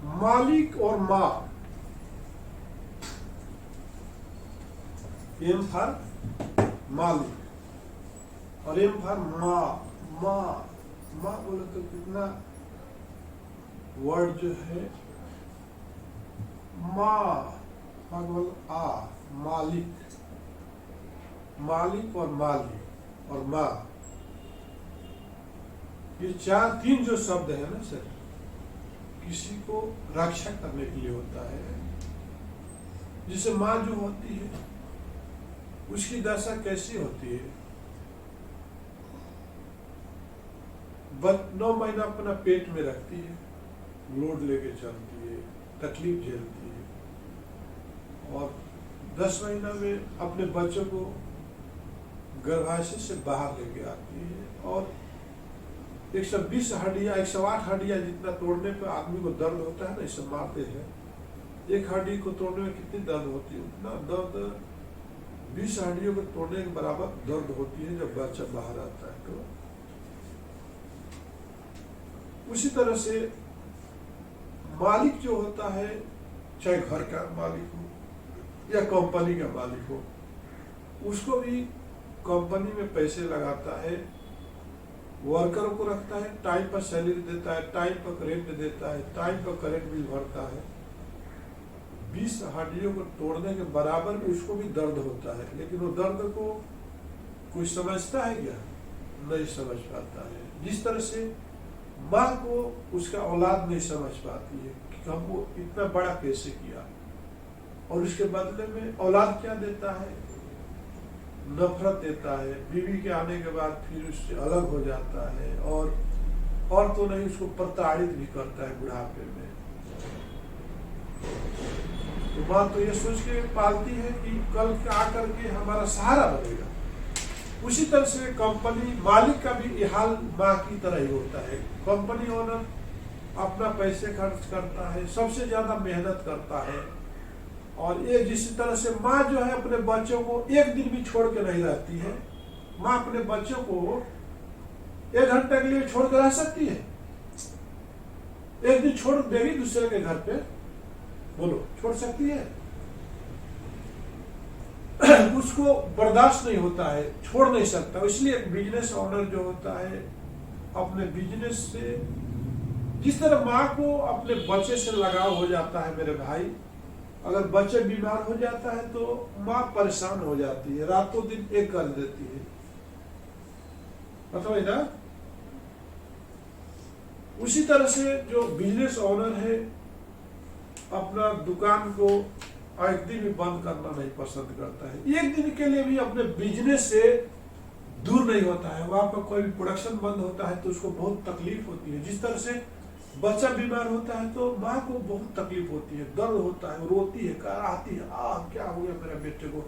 मालिक और माँ, एम फॉर मालिक और एम फॉर माँ। माँ माँ बोले तो कितना वर्ड जो है माँ बोल आ, मालिक, मालिक और माली और माँ, ये तीन जो शब्द है ना सर, किसी को रक्षा करने के लिए होता है। जिसे माँ जो होती है उसकी दशा कैसी होती है, 9 महीना अपना पेट में रखती है, लोड लेके चलती है, तकलीफ झेलती है, और 10 महीना में अपने बच्चों को गर्भाशय से बाहर लेके आती है। और 120 हड्डियां, 108 हड्डियां जितना तोड़ने पे आदमी को दर्द होता है ना, इसे मारते हैं, एक हड्डी को तोड़ने में कितनी दर्द होती है, उतना दर्द 20 हड्डियों को तोड़ने के बराबर दर्द होती है जब बच्चा बाहर आता है। तो उसी तरह से मालिक जो होता है, चाहे घर का मालिक हो या कंपनी का मालिक हो, उसको भी कंपनी में पैसे लगाता है, वर्करों को रखता है, टाइम पर सैलरी देता है, टाइम पर रेंट देता है, टाइम पर करेंट बिल भरता है। 20 हड्डियों को तोड़ने के बराबर भी उसको भी दर्द होता है, लेकिन वो दर्द को कोई समझता है क्या? नहीं समझ पाता है। जिस तरह से माँ को उसका औलाद नहीं समझ पाती है कि हमको इतना बड़ा कैसे किया, और उसके बदले में औलाद क्या देता है? नफरत देता है। बीवी के आने के बाद फिर उससे अलग हो जाता है, और तो नहीं उसको प्रताड़ित भी करता है बुढ़ापे में। तो माँ तो ये सोच के पालती है कि कल आकर के हमारा सहारा बनेगा। उसी तरह से कंपनी मालिक का भी ये हाल माँ की तरह ही होता है। कंपनी ओनर अपना पैसे खर्च करता है, सबसे ज्यादा मेहनत करता है, और ये जिस तरह से माँ जो है अपने बच्चों को एक दिन भी छोड़ के नहीं रहती है। माँ अपने बच्चों को 1 घंटे के लिए छोड़ के रह सकती है? एक दिन छोड़ देगी दूसरे के घर पे? बोलो, छोड़ सकती है? उसको बर्दाश्त नहीं होता है, छोड़ नहीं सकता। इसलिए बिजनेस ओनर जो होता है अपने बिजनेस से, जिस तरह माँ को अपने बच्चे से लगाव हो जाता है मेरे भाई, अगर बच्चे बीमार हो जाता है तो माँ परेशान हो जाती है, रातों दिन एक कर देती है, मतलब है ना। उसी तरह से जो बिजनेस ओनर है अपना दुकान को एक दिन भी बंद करना नहीं पसंद करता है, एक दिन के लिए भी अपने बिजनेस से दूर नहीं होता है। वहां पर कोई भी प्रोडक्शन बंद होता है तो उसको बहुत तकलीफ होती है। जिस तरह से बच्चा बीमार होता है तो माँ को बहुत तकलीफ होती है, दर्द होता है, रोती है, कराहती है, क्या हो गया मेरे बेटे को।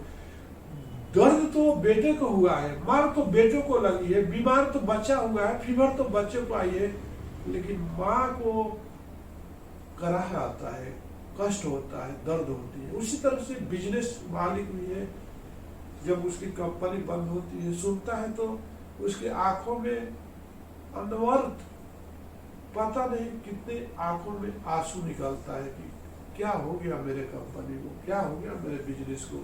दर्द तो बेटे को हुआ है, मार तो बेटे को लगी है, बीमार तो बच्चा हुआ है, फीवर तो बच्चे को आई है, लेकिन माँ को कराह आता है, कष्ट होता है, दर्द होती है। उसी तरह से बिजनेस मालिक भी है, जब उसकी कंपनी बंद होती है सुनता है तो उसके आंखों में अनवरत पता नहीं कितने आंखों में आंसू निकलता है कि क्या हो गया मेरे कंपनी को, क्या हो गया मेरे बिजनेस को।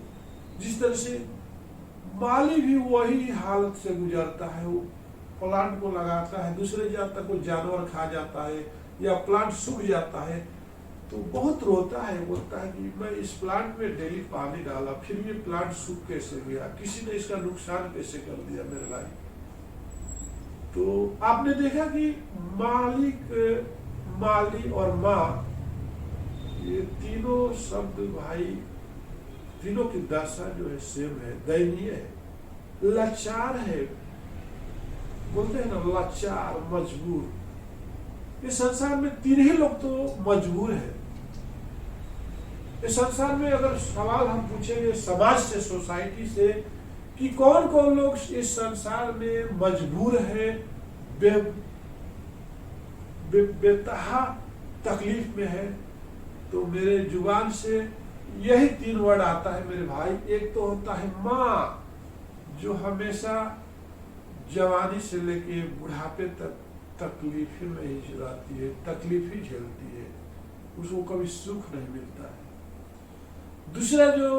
जिस तरह से माली भी वही हालत से गुजरता है, वो प्लांट को लगाता है, दूसरे जाता कोई जानवर खा जाता है या प्लांट सूख जाता है तो बहुत रोता है, बोलता है कि मैं इस प्लांट में डेली पानी डाला, फिर ये प्लांट सूख कैसे गया, किसी ने इसका नुकसान कैसे कर दिया मेरे भाई। तो आपने देखा कि मालिक, माली और माँ, ये तीनों शब्द भाई, तीनों की दशा जो है सेम है, दयनीय है, लाचार है, बोलते हैं ना लाचार, मजबूर। इस संसार में तीन ही लोग तो मजबूर है। इस संसार में अगर सवाल हम पूछेंगे समाज से, सोसाइटी से, कि कौन कौन लोग इस संसार में मजबूर है, बेतहा तकलीफ में है, तो मेरे जुबान से यही 3 वर्ड आता है मेरे भाई। एक तो होता है माँ, जो हमेशा जवानी से लेके बुढ़ापे तक तकलीफ में ही रहती है, तकलीफ ही झेलती है। उसको कभी सुख नहीं मिलता है। दूसरा जो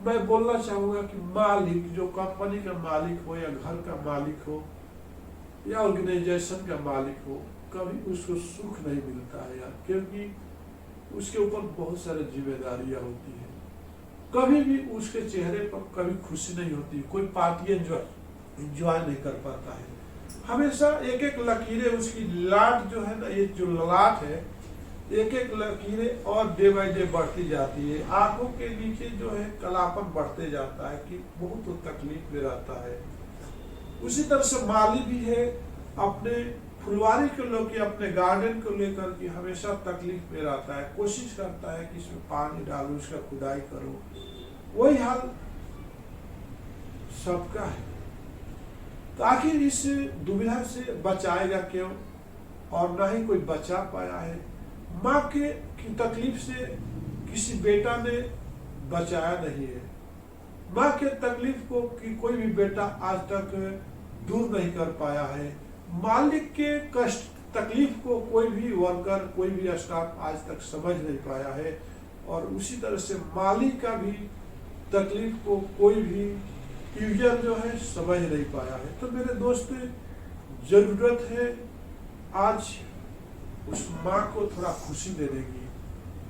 मैं बोलना चाहूंगा कि मालिक, जो कंपनी का मालिक हो या घर का मालिक हो या ऑर्गेनाइजेशन का मालिक हो, कभी उसको सुख नहीं मिलता है यार, क्योंकि उसके ऊपर बहुत सारी जिम्मेदारियां होती है। कभी भी उसके चेहरे पर कभी खुशी नहीं होती, कोई पार्टी एंजॉय नहीं कर पाता है। हमेशा एक एक लकीरें उसकी लाट जो है ना, ये जो ललाट है, एक एक लकीरें और डे बाय डे बढ़ती जाती है। आंखों के नीचे जो है कलापन बढ़ते जाता है कि बहुत तो तकलीफ में रहता है। उसी तरह से माली भी है, अपने फुलवारी को लेकर, अपने गार्डन को लेकर के हमेशा तकलीफ में रहता है, कोशिश करता है कि इसमें पानी डालो, इसका खुदाई करो। वही हाल सबका है। तो आखिर इस दुविधा से बचाएगा क्यों, और ना ही कोई बचा पाया है। माँ के की तकलीफ से किसी बेटा ने बचाया नहीं है। माँ के तकलीफ को कि कोई भी बेटा आज तक दूर नहीं कर पाया है। मालिक के कष्ट तकलीफ को कोई भी वर्कर, कोई भी स्टाफ आज तक समझ नहीं पाया है। और उसी तरह से मालिक का भी तकलीफ को कोई भी यूजर जो है समझ नहीं पाया है। तो मेरे दोस्त, जरूरत है आज उस माँ को थोड़ा खुशी देने की,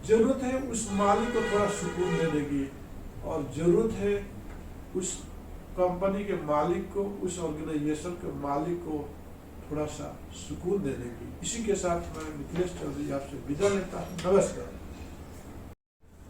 जरूरत है उस मालिक को थोड़ा सुकून देने की, और जरूरत है उस कंपनी के मालिक को, उस ऑर्गेनाइजेशन के मालिक को थोड़ा सा सुकून देने की। इसी के साथ मैं मिथिलेश चौधरी आपसे विदा लेता हूँ। नमस्कार।